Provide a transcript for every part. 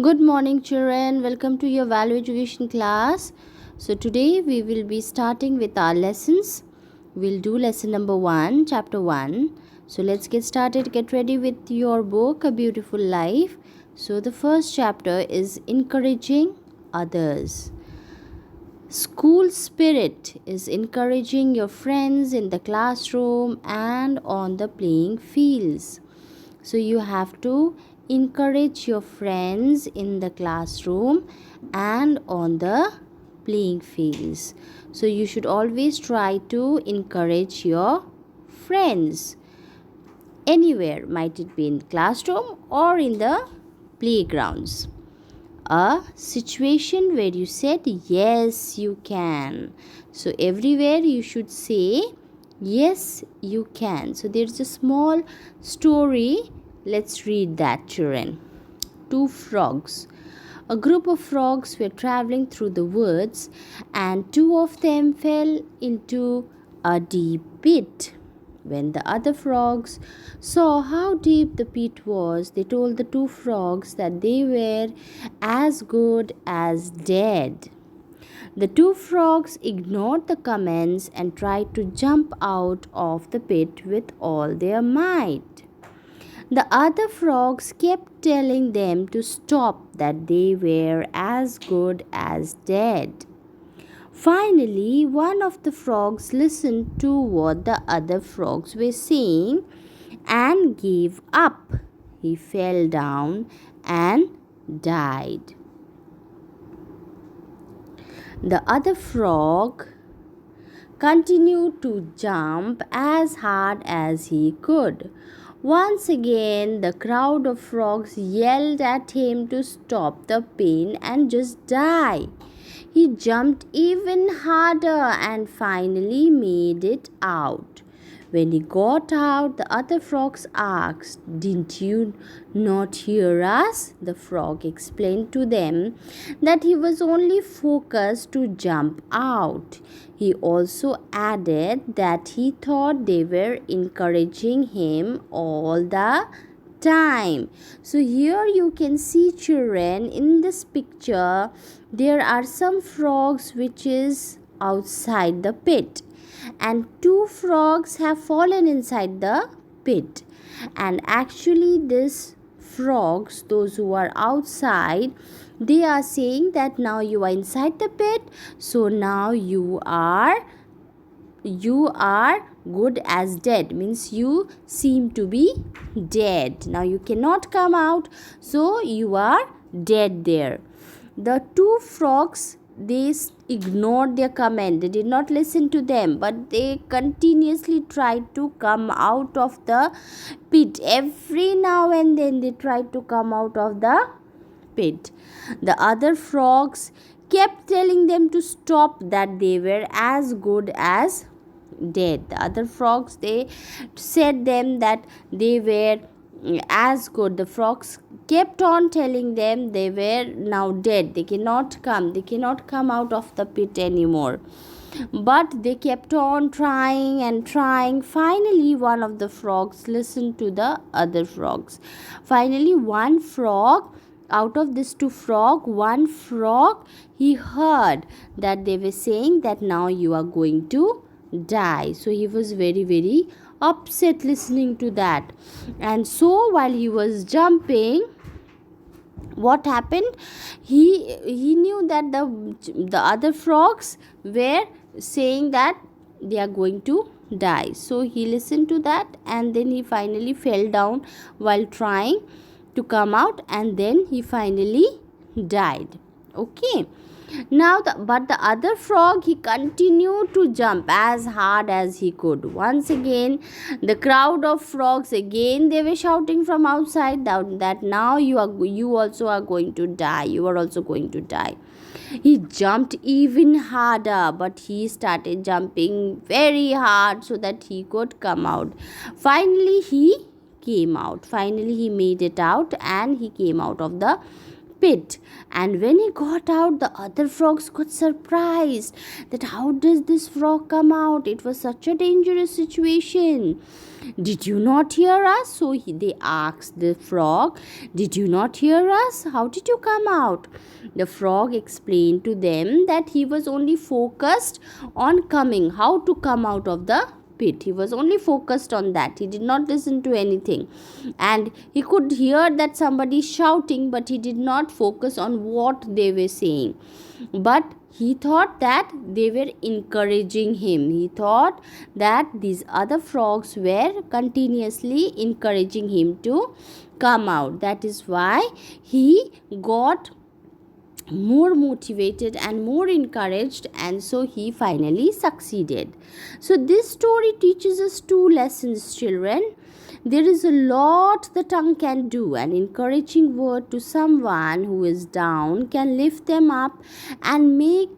Good morning, children. Welcome to your value education class. So, today we will be starting with our lessons. We'll do lesson number 1, chapter 1. So, let's get started. Get ready with your book, A Beautiful Life. So, the first chapter is encouraging others. School spirit is encouraging your friends in the classroom and on the playing fields. So you have to encourage your friends in the classroom and on the playing fields. So you should always try to encourage your friends anywhere, might it be in classroom or in the playgrounds. A situation where you said yes you can. So everywhere you should say yes you can. So there's a small story. Let's read that, children. Two frogs. A group of frogs were traveling through the woods and two of them fell into a deep pit. When the other frogs saw how deep the pit was, they told the two frogs that they were as good as dead. The two frogs ignored the comments and tried to jump out of the pit with all their might. The other frogs kept telling them to stop, that they were as good as dead. Finally, one of the frogs listened to what the other frogs were saying and gave up. He fell down and died. The other frog continued to jump as hard as he could. Once again, the crowd of frogs yelled at him to stop the pain and just die. He jumped even harder and finally made it out. When he got out, the other frogs asked, "Didn't you not hear us?" The frog explained to them that he was only focused to jump out. He also added that he thought they were encouraging him all the time. So here you can see, children, in this picture there are some frogs which is outside the pit, and two frogs have fallen inside the pit. And actually these frogs, those who are outside, they are saying that now you are inside the pit, so now you are good as dead, means you seem to be dead. Now you cannot come out, so you are dead there. The two frogs, they ignored their comment, they did not listen to them, but they continuously tried to come out of the pit. Every now and then they tried to come out of the pit. The other frogs kept telling them to stop, that they were as good as dead. The other frogs, they said them that they were as good. The frogs kept on telling them they were now dead, they cannot come out of the pit anymore. But they kept on trying and trying. Finally one of the frogs listened to the other frogs. Finally one frog, out of these two frog, one frog, he heard that they were saying that now you are going to die. So he was very upset listening to that. And so while he was jumping, what happened, he knew that the other frogs were saying that they are going to die. So he listened to that, and then he finally fell down while trying to come out, and then he finally died. Okay. Now but the other frog, he continued to jump as hard as he could. Once again the crowd of frogs, again they were shouting from outside that now you also are going to die, you are also going to die. He jumped even harder, but he started jumping very hard so that he could come out. Finally he came out, finally he made it out, and he came out of the pit. And when he got out, the other frogs got surprised that how does this frog come out? It was such a dangerous situation. Did you not hear us? So they asked the frog, did you not hear us? How did you come out? The frog explained to them that he was only focused on how to come out of the pit. He was only focused on that. He did not listen to anything. And he could hear that somebody shouting, but he did not focus on what they were saying. But he thought that they were encouraging him. He thought that these other frogs were continuously encouraging him to come out. That is why he got more motivated and more encouraged, and so he finally succeeded. So this story teaches us two lessons, children. There is a lot the tongue can do. An encouraging word to someone who is down can lift them up and make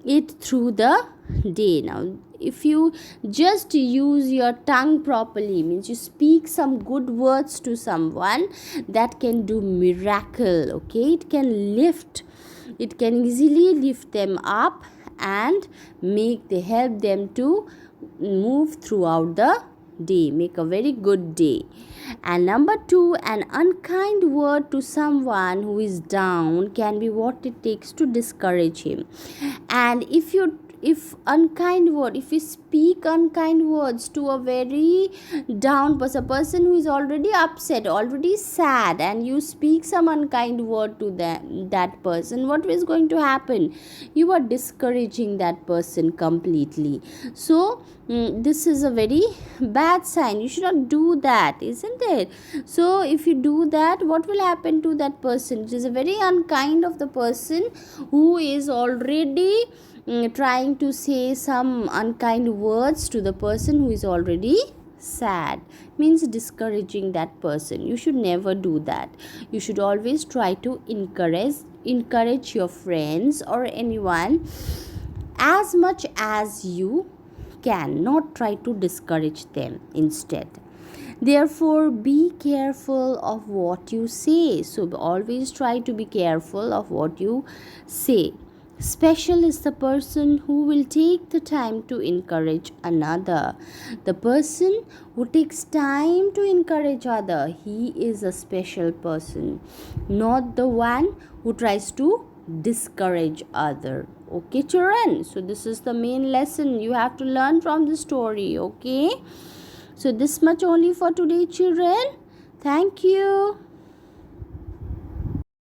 it through the day. Now, if you just use your tongue properly, means you speak some good words to someone, that can do miracle. Okay, it can easily lift them up and help them to move throughout the day, make a very good day. And number 2, an unkind word to someone who is down can be what it takes to discourage him. And if you speak unkind words to a very down person, a person who is already upset, already sad, and you speak some unkind word to that person, what is going to happen? You are discouraging that person completely. So this is a very bad sign. You should not do that, isn't it? So if you do that, what will happen to that person? It is a very unkind of the person who is already trying to say some unkind words to the person who is already sad, means discouraging that person. You should never do that. You should always try to encourage your friends or anyone as much as you can, not try to discourage them instead. Therefore, be careful of what you say. So always try to be careful of what you say. Special is the person who will take the time to encourage another. The person who takes time to encourage other, he is a special person, not the one who tries to discourage other. Okay, children? So this is the main lesson you have to learn from the story. Okay? So this much only for today, children. Thank you.